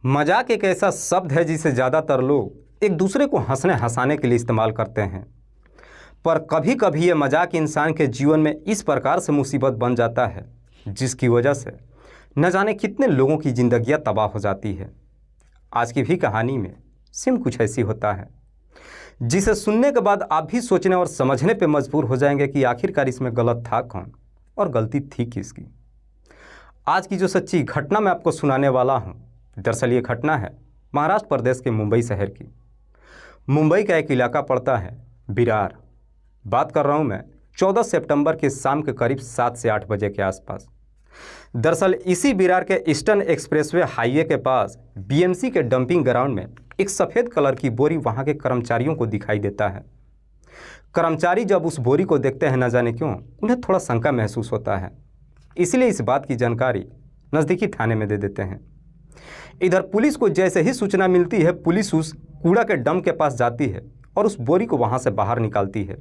मजाक एक ऐसा शब्द है जिसे ज़्यादातर लोग एक दूसरे को हंसने हंसाने के लिए इस्तेमाल करते हैं। पर कभी कभी ये मजाक इंसान के जीवन में इस प्रकार से मुसीबत बन जाता है जिसकी वजह से न जाने कितने लोगों की ज़िंदगियां तबाह हो जाती है। आज की भी कहानी में सिम कुछ ऐसी होता है जिसे सुनने के बाद आप भी सोचने और समझने पर मजबूर हो जाएंगे कि आखिरकार इसमें गलत था कौन और गलती थी किसकी। आज की जो सच्ची घटना मैं आपको सुनाने वाला हूँ, दरअसल ये घटना है महाराष्ट्र प्रदेश के मुंबई शहर की। मुंबई का एक इलाका पड़ता है विरार। बात कर रहा हूँ मैं 14 सितंबर के शाम के करीब 7 से 8 बजे के आसपास। दरअसल इसी विरार के ईस्टर्न एक्सप्रेसवे हाईवे के पास बीएमसी के डंपिंग ग्राउंड में एक सफ़ेद कलर की बोरी वहाँ के कर्मचारियों को दिखाई देता है। कर्मचारी जब उस बोरी को देखते हैं, न जाने क्यों उन्हें थोड़ा शंका महसूस होता है, इसलिए इस बात की जानकारी नज़दीकी थाने में दे देते हैं। इधर पुलिस को जैसे ही सूचना मिलती है, पुलिस उस कूड़ा के डंप के पास जाती है और उस बोरी को वहां से बाहर निकालती है।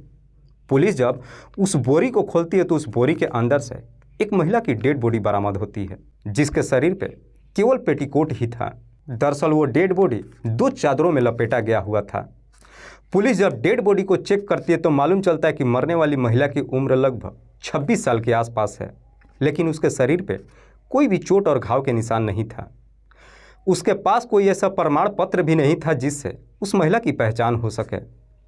पुलिस जब उस बोरी को खोलती है तो उस बोरी के अंदर से एक महिला की डेड बॉडी बरामद होती है, जिसके शरीर पे केवल पेटीकोट ही था। दरअसल वो डेड बॉडी 2 चादरों में लपेटा गया हुआ था। पुलिस जब डेड बॉडी को चेक करती है तो मालूम चलता है कि मरने वाली महिला की उम्र लगभग 26 साल के आसपास है, लेकिन उसके शरीर पे कोई भी चोट और घाव के निशान नहीं था। उसके पास कोई ऐसा प्रमाण पत्र भी नहीं था जिससे उस महिला की पहचान हो सके।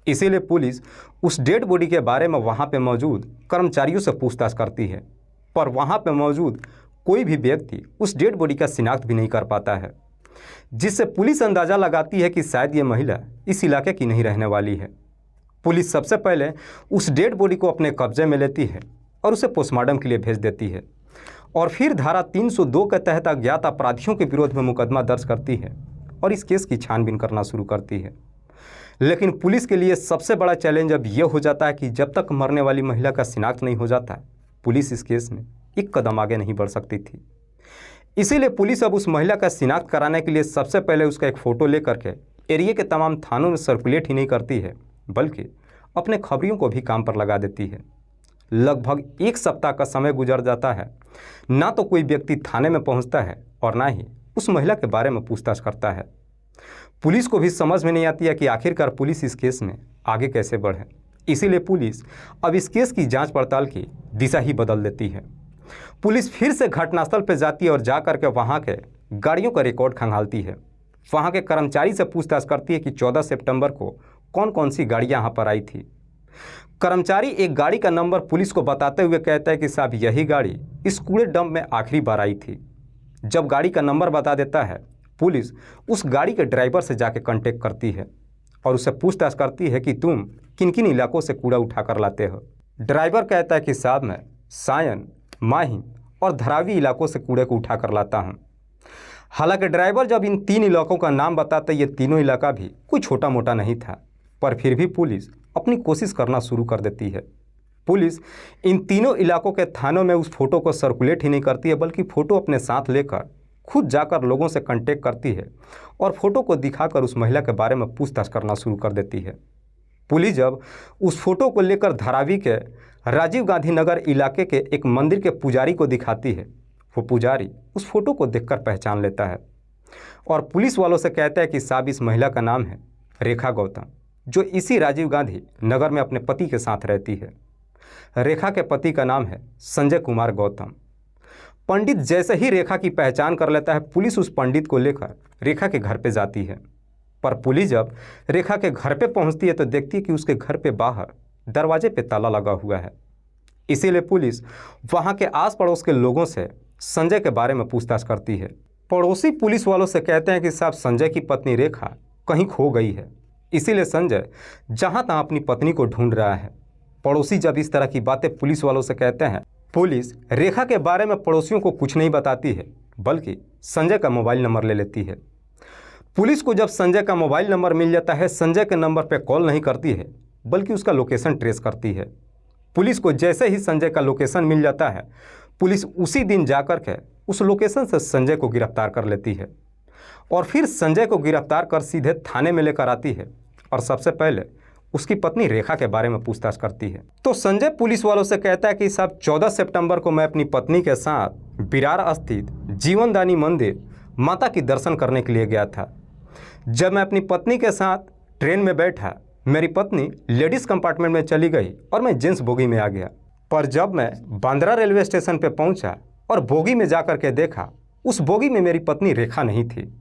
इसीलिए पुलिस उस डेड बॉडी के बारे में वहां पे मौजूद कर्मचारियों से पूछताछ करती है, पर वहां पे मौजूद कोई भी व्यक्ति उस डेड बॉडी का शिनाख्त भी नहीं कर पाता है, जिससे पुलिस अंदाज़ा लगाती है कि शायद ये महिला इस इलाके की नहीं रहने वाली है। पुलिस सबसे पहले उस डेड बॉडी को अपने कब्जे में लेती है और उसे पोस्टमार्टम के लिए भेज देती है और फिर धारा 302 के तहत अज्ञात अपराधियों के विरोध में मुकदमा दर्ज करती है और इस केस की छानबीन करना शुरू करती है। लेकिन पुलिस के लिए सबसे बड़ा चैलेंज अब यह हो जाता है कि जब तक मरने वाली महिला का शिनाख्त नहीं हो जाता, पुलिस इस केस में एक कदम आगे नहीं बढ़ सकती थी। इसीलिए पुलिस अब उस महिला का शिनाख्त कराने के लिए सबसे पहले उसका एक फ़ोटो लेकर के एरिया के तमाम थानों में सर्कुलेट ही नहीं करती है, बल्कि अपने खबरियों को भी काम पर लगा देती है। लगभग 1 सप्ताह का समय गुजर जाता है, ना तो कोई व्यक्ति थाने में पहुंचता है और ना ही उस महिला के बारे में पूछताछ करता है। पुलिस को भी समझ में नहीं आती है कि आखिरकार पुलिस इस केस में आगे कैसे बढ़े। इसीलिए पुलिस अब इस केस की जांच पड़ताल की दिशा ही बदल देती है। पुलिस फिर से घटनास्थल पर जाती है और जाकर के वहाँ के गाड़ियों का रिकॉर्ड खंगालती है। वहाँ के कर्मचारी से पूछताछ करती है कि 14 सितंबर को कौन कौन सी गाड़ियाँ यहाँ पर आई थी। कर्मचारी एक गाड़ी का नंबर पुलिस को बताते हुए कहता है कि साहब यही गाड़ी इस कूड़े डंप में आखिरी बार आई थी। जब गाड़ी का नंबर बता देता है, पुलिस उस गाड़ी के ड्राइवर से जाके कांटेक्ट करती है और उससे पूछताछ करती है कि तुम किन किन इलाकों से कूड़ा उठा कर लाते हो। ड्राइवर कहता है कि साहब मैं सायन, माहिम और धरावी इलाकों से कूड़े को उठा कर लाता हूँ। हालांकि ड्राइवर जब इन 3 इलाकों का नाम बताता, ये तीनों इलाका भी कोई छोटा मोटा नहीं था, पर फिर भी पुलिस अपनी कोशिश करना शुरू कर देती है। पुलिस इन तीनों इलाकों के थानों में उस फोटो को सर्कुलेट ही नहीं करती है, बल्कि फ़ोटो अपने साथ लेकर खुद जाकर लोगों से कांटेक्ट करती है और फ़ोटो को दिखाकर उस महिला के बारे में पूछताछ करना शुरू कर देती है। पुलिस जब उस फोटो को लेकर धारावी के राजीव गांधी नगर इलाके के एक मंदिर के पुजारी को दिखाती है, वो पुजारी उस फोटो को देखकर पहचान लेता है और पुलिस वालों से कहता है कि साहब इस महिला का नाम है रेखा गौतम, जो इसी राजीव गांधी नगर में अपने पति के साथ रहती है। रेखा के पति का नाम है संजय कुमार गौतम। पंडित जैसे ही रेखा की पहचान कर लेता है, पुलिस उस पंडित को लेकर रेखा के घर पे जाती है। पर पुलिस जब रेखा के घर पे पहुंचती है तो देखती है कि उसके घर पे बाहर दरवाजे पे ताला लगा हुआ है। इसीलिए पुलिस वहाँ के आस पड़ोस के लोगों से संजय के बारे में पूछताछ करती है। पड़ोसी पुलिस वालों से कहते हैं कि साहब संजय की पत्नी रेखा कहीं खो गई है, इसीलिए संजय जहां तहां अपनी पत्नी को ढूंढ रहा है। पड़ोसी जब इस तरह की बातें पुलिस वालों से कहते हैं, पुलिस रेखा के बारे में पड़ोसियों को कुछ नहीं बताती है, बल्कि संजय का मोबाइल नंबर ले लेती है। पुलिस को जब संजय का मोबाइल नंबर मिल जाता है, संजय के नंबर पर कॉल नहीं करती है, बल्कि उसका लोकेशन ट्रेस करती है। पुलिस को जैसे ही संजय का लोकेशन मिल जाता है, पुलिस उसी दिन जाकर के उस लोकेशन से संजय को गिरफ्तार कर लेती है और फिर संजय को गिरफ्तार कर सीधे थाने में लेकर आती है और सबसे पहले उसकी पत्नी रेखा के बारे में पूछताछ करती है। तो संजय पुलिस वालों से कहता है कि साहब 14 सितंबर को मैं अपनी पत्नी के साथ विरार स्थित जीवनदानी मंदिर माता के दर्शन करने के लिए गया था। जब मैं अपनी पत्नी के साथ ट्रेन में बैठा, मेरी पत्नी लेडीज़ कंपार्टमेंट में चली गई और मैं जेंट्स बोगी में आ गया। पर जब मैं बांद्रा रेलवे स्टेशन पर पहुंचा और बोगी में जाकर के देखा, उस बोगी में मेरी पत्नी रेखा नहीं थी।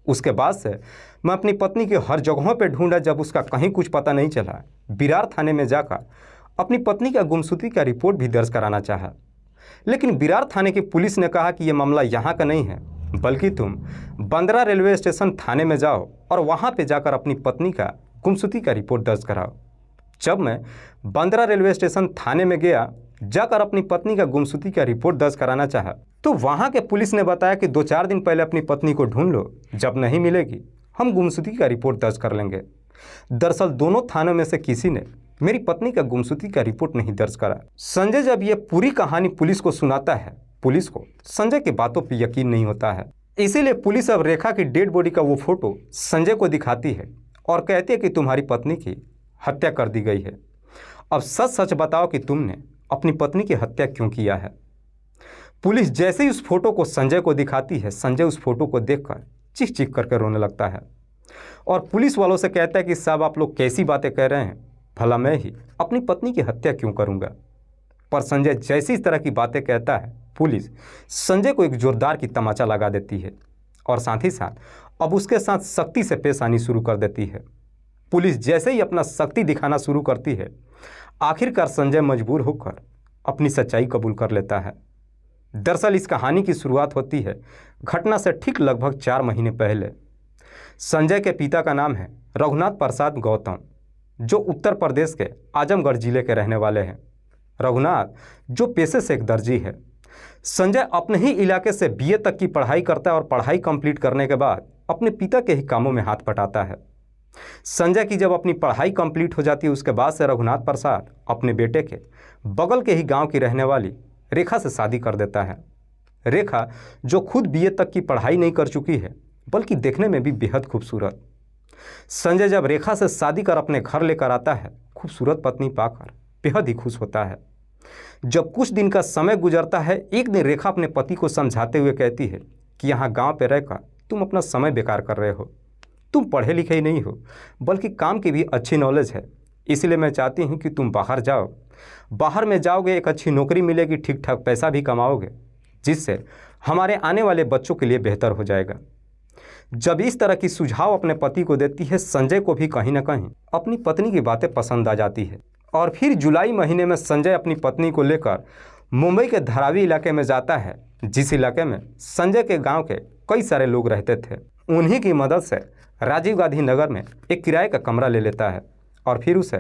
उसके बाद से मैं अपनी पत्नी की हर जगहों पर ढूंढा। जब उसका कहीं कुछ पता नहीं चला, विरार थाने में जाकर अपनी पत्नी का गुमशुदगी का रिपोर्ट भी दर्ज कराना चाहा, लेकिन विरार थाने की पुलिस ने कहा कि यह मामला यहाँ का नहीं है, बल्कि तुम बांद्रा रेलवे स्टेशन थाने में जाओ और वहाँ पे जाकर अपनी पत्नी का गुमशुदगी का रिपोर्ट दर्ज कराओ। जब मैं बांद्रा रेलवे स्टेशन थाने में गया, जाकर अपनी पत्नी का गुमशुदगी का रिपोर्ट दर्ज कराना चाहा, तो वहाँ के पुलिस ने बताया कि 2-4 दिन पहले अपनी पत्नी को ढूंढ लो, जब नहीं मिलेगी हम गुमशुदगी का रिपोर्ट दर्ज कर लेंगे। दरअसल दोनों थानों में से किसी ने मेरी पत्नी का गुमशुदगी का रिपोर्ट नहीं दर्ज करा। संजय जब यह पूरी कहानी पुलिस को सुनाता है, पुलिस को संजय की बातों पर यकीन नहीं होता है। इसीलिए पुलिस अब रेखा की डेड बॉडी का वो फोटो संजय को दिखाती है और कहती है कि तुम्हारी पत्नी की हत्या कर दी गई है। अब सच सच बताओ कि तुमने अपनी पत्नी की हत्या क्यों किया है। पुलिस जैसे ही उस फोटो को संजय को दिखाती है, संजय उस फोटो को देखकर चीख चीख करके रोने लगता है और पुलिस वालों से कहता है कि साहब आप लोग कैसी बातें कह रहे हैं, भला मैं ही अपनी पत्नी की हत्या क्यों करूंगा। पर संजय जैसी इस तरह की बातें कहता है, पुलिस संजय को एक जोरदार की तमाचा लगा देती है और साथ ही साथ अब उसके साथ सख्ती से पेश आनी शुरू कर देती है। पुलिस जैसे ही अपना सख्ती दिखाना शुरू करती है, आखिरकार संजय मजबूर होकर अपनी सच्चाई कबूल कर लेता है। दरअसल इस कहानी की शुरुआत होती है घटना से ठीक लगभग 4 महीने पहले। संजय के पिता का नाम है रघुनाथ प्रसाद गौतम, जो उत्तर प्रदेश के आजमगढ़ जिले के रहने वाले हैं। रघुनाथ जो पेशे से एक दर्जी है। संजय अपने ही इलाके से बीए तक की पढ़ाई करता है और पढ़ाई कंप्लीट करने के बाद अपने पिता के ही कामों में हाथ बटाता है। संजय की जब अपनी पढ़ाई कंप्लीट हो जाती है, उसके बाद से रघुनाथ प्रसाद अपने बेटे के बगल के ही गांव की रहने वाली रेखा से शादी कर देता है। रेखा जो खुद बीए तक की पढ़ाई नहीं कर चुकी है, बल्कि देखने में भी बेहद खूबसूरत। संजय जब रेखा से शादी कर अपने घर लेकर आता है, खूबसूरत पत्नी पाकर बेहद ही खुश होता है। जब कुछ दिन का समय गुजरता है, एक दिन रेखा अपने पति को समझाते हुए कहती है कि यहाँ गांव पे रहकर तुम अपना समय बेकार कर रहे हो, तुम पढ़े लिखे ही नहीं हो, बल्कि काम की भी अच्छी नॉलेज है। इसलिए मैं चाहती हूँ कि तुम बाहर जाओ, बाहर में जाओगे एक अच्छी नौकरी मिलेगी, ठीक ठाक पैसा भी कमाओगे, जिससे हमारे आने वाले बच्चों के लिए बेहतर हो जाएगा। जब इस तरह की सुझाव अपने पति को देती है, संजय को भी कहीं ना कहीं अपनी पत्नी की बातें पसंद आ जाती है और फिर जुलाई महीने में संजय अपनी पत्नी को लेकर मुंबई के धारावी इलाके में जाता है, जिस इलाके में संजय के गांव के कई सारे लोग रहते थे। उन्हीं की मदद से राजीव गांधी नगर में एक किराए का कमरा ले लेता है और फिर उसे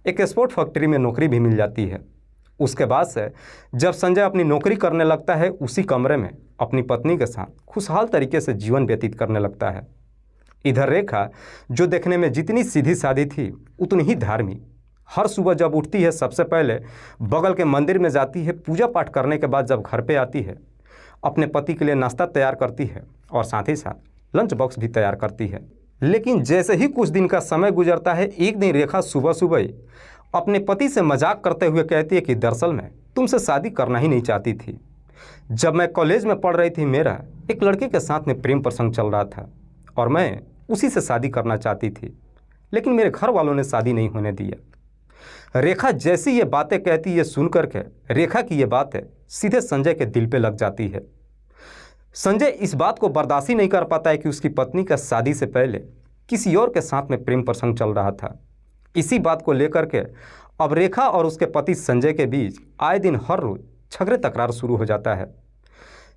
एक एक्सपोर्ट फैक्ट्री में नौकरी भी मिल जाती है। उसके बाद से जब संजय अपनी नौकरी करने लगता है, उसी कमरे में अपनी पत्नी के साथ खुशहाल तरीके से जीवन व्यतीत करने लगता है। इधर रेखा जो देखने में जितनी सीधी सादी थी, उतनी ही धार्मिक। हर सुबह जब उठती है, सबसे पहले बगल के मंदिर में जाती है, पूजा पाठ करने के बाद जब घर पे आती है, अपने पति के लिए नाश्ता तैयार करती है और साथ ही साथ लंच बॉक्स भी तैयार करती है। लेकिन जैसे ही कुछ दिन का समय गुजरता है, एक दिन रेखा सुबह सुबह ही अपने पति से मजाक करते हुए कहती है कि दरअसल मैं तुमसे शादी करना ही नहीं चाहती थी। जब मैं कॉलेज में पढ़ रही थी, मेरा एक लड़के के साथ में प्रेम प्रसंग चल रहा था और मैं उसी से शादी करना चाहती थी, लेकिन मेरे घर वालों ने शादी नहीं होने दिया। रेखा जैसी ये बातें कहती है, सुन करके रेखा की ये बातें सीधे संजय के दिल पे लग जाती है। संजय इस बात को बर्दाश्त ही नहीं कर पाता है कि उसकी पत्नी का शादी से पहले किसी और के साथ में प्रेम प्रसंग चल रहा था। इसी बात को लेकर के अब रेखा और उसके पति संजय के बीच आए दिन हर रोज झगड़े तकरार शुरू हो जाता है।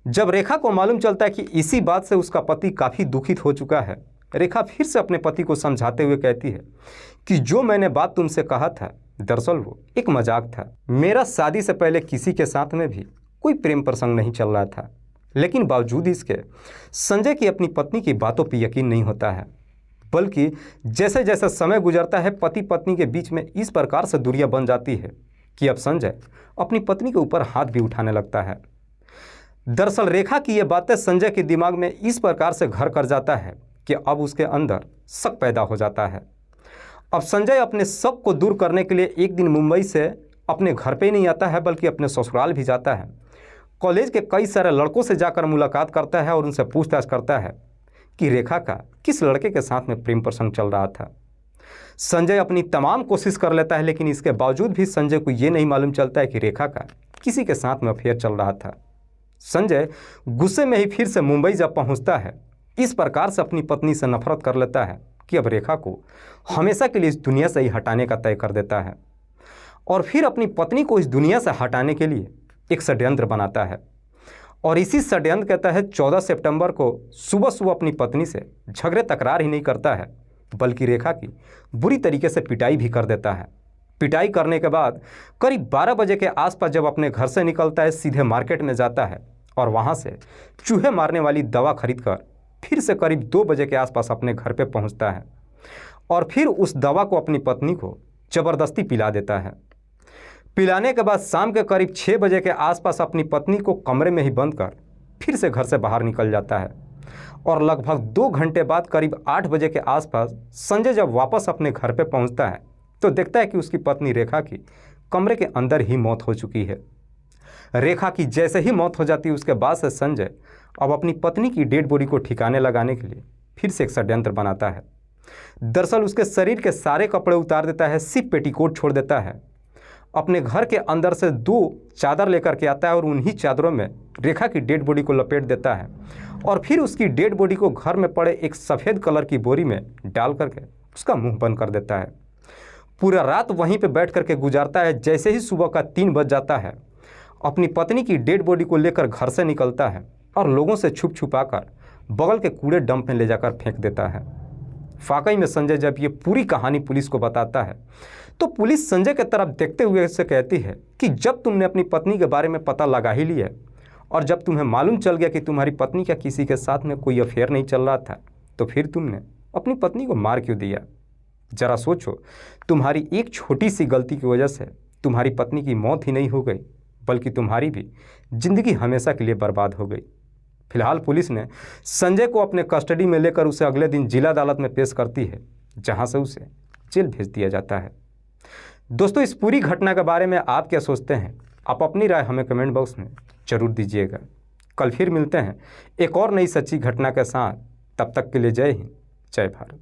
जब रेखा को मालूम चलता है कि इसी बात से उसका पति काफ़ी दुखित हो चुका है, रेखा फिर से अपने पति को समझाते हुए कहती है कि जो मैंने बात तुमसे कहा था, दरअसल वो एक मजाक था। मेरा शादी से पहले किसी के साथ में भी कोई प्रेम प्रसंग नहीं चल रहा था। लेकिन बावजूद इसके संजय की अपनी पत्नी की बातों पर यकीन नहीं होता है, बल्कि जैसे जैसे समय गुजरता है, पति पत्नी के बीच में इस प्रकार से दूरियां बन जाती है कि अब संजय अपनी पत्नी के ऊपर हाथ भी उठाने लगता है। दरअसल रेखा की ये बातें संजय के दिमाग में इस प्रकार से घर कर जाता है कि अब उसके अंदर शक पैदा हो जाता है। अब संजय अपने शक को दूर करने के लिए एक दिन मुंबई से अपने घर पे ही नहीं आता है, बल्कि अपने ससुराल भी जाता है कॉलेज के कई सारे लड़कों से जाकर मुलाकात करता है और उनसे पूछताछ करता है कि रेखा का किस लड़के के साथ में प्रेम प्रसंग चल रहा था। संजय अपनी तमाम कोशिश कर लेता है, लेकिन इसके बावजूद भी संजय को ये नहीं मालूम चलता है कि रेखा का किसी के साथ में अफेयर चल रहा था। संजय गुस्से में ही फिर से मुंबई जब पहुंचता है, इस प्रकार से अपनी पत्नी से नफरत कर लेता है कि अब रेखा को हमेशा के लिए इस दुनिया से ही हटाने का तय कर देता है और फिर अपनी पत्नी को इस दुनिया से हटाने के लिए एक षड्यंत्र बनाता है। और इसी षड्यंत्र के तहत 14 सितंबर को सुबह सुबह अपनी पत्नी से झगड़े तकरार ही नहीं करता है, बल्कि रेखा की बुरी तरीके से पिटाई भी कर देता है। पिटाई करने के बाद करीब 12 बजे के आसपास जब अपने घर से निकलता है, सीधे मार्केट में जाता है और वहाँ से चूहे मारने वाली दवा खरीद कर फिर से करीब 2 बजे के आसपास अपने घर पे पहुँचता है और फिर उस दवा को अपनी पत्नी को ज़बरदस्ती पिला देता है। पिलाने के बाद शाम के करीब 6 बजे के आसपास अपनी पत्नी को कमरे में ही बंद कर फिर से घर से बाहर निकल जाता है और लगभग 2 घंटे बाद करीब 8 बजे के आसपास संजय जब वापस अपने घर पे पहुंचता है तो देखता है कि उसकी पत्नी रेखा की कमरे के अंदर ही मौत हो चुकी है। रेखा की जैसे ही मौत हो जाती है, उसके बाद से संजय अब अपनी पत्नी की डेड बॉडी को ठिकाने लगाने के लिए फिर से एक षड्यंत्र बनाता है। दरअसल उसके शरीर के सारे कपड़े उतार देता है, सिर्फ पेटीकोट छोड़ देता है। अपने घर के अंदर से 2 चादर लेकर के आता है और उन्हीं चादरों में रेखा की डेड बॉडी को लपेट देता है और फिर उसकी डेड बॉडी को घर में पड़े एक सफ़ेद कलर की बोरी में डाल करके उसका मुंह बंद कर देता है। पूरा रात वहीं पे बैठ करके गुजारता है। जैसे ही सुबह का 3 बज जाता है, अपनी पत्नी की डेड बॉडी को लेकर घर से निकलता है और लोगों से छुप छुपा कर बगल के कूड़े डंप में ले जाकर फेंक देता है। वाकई में संजय जब ये पूरी कहानी पुलिस को बताता है तो पुलिस संजय की तरफ देखते हुए उससे कहती है कि जब तुमने अपनी पत्नी के बारे में पता लगा ही लिया और जब तुम्हें मालूम चल गया कि तुम्हारी पत्नी का किसी के साथ में कोई अफेयर नहीं चल रहा था, तो फिर तुमने अपनी पत्नी को मार क्यों दिया? ज़रा सोचो, तुम्हारी एक छोटी सी गलती की वजह से तुम्हारी पत्नी की मौत ही नहीं हो गई, बल्कि तुम्हारी भी ज़िंदगी हमेशा के लिए बर्बाद हो गई। फिलहाल पुलिस ने संजय को अपने कस्टडी में लेकर उसे अगले दिन जिला अदालत में पेश करती है, जहां से उसे जेल भेज दिया जाता है। दोस्तों, इस पूरी घटना के बारे में आप क्या सोचते हैं? आप अपनी राय हमें कमेंट बॉक्स में ज़रूर दीजिएगा। कल फिर मिलते हैं एक और नई सच्ची घटना के साथ। तब तक के लिए जय हिंद, जय भारत।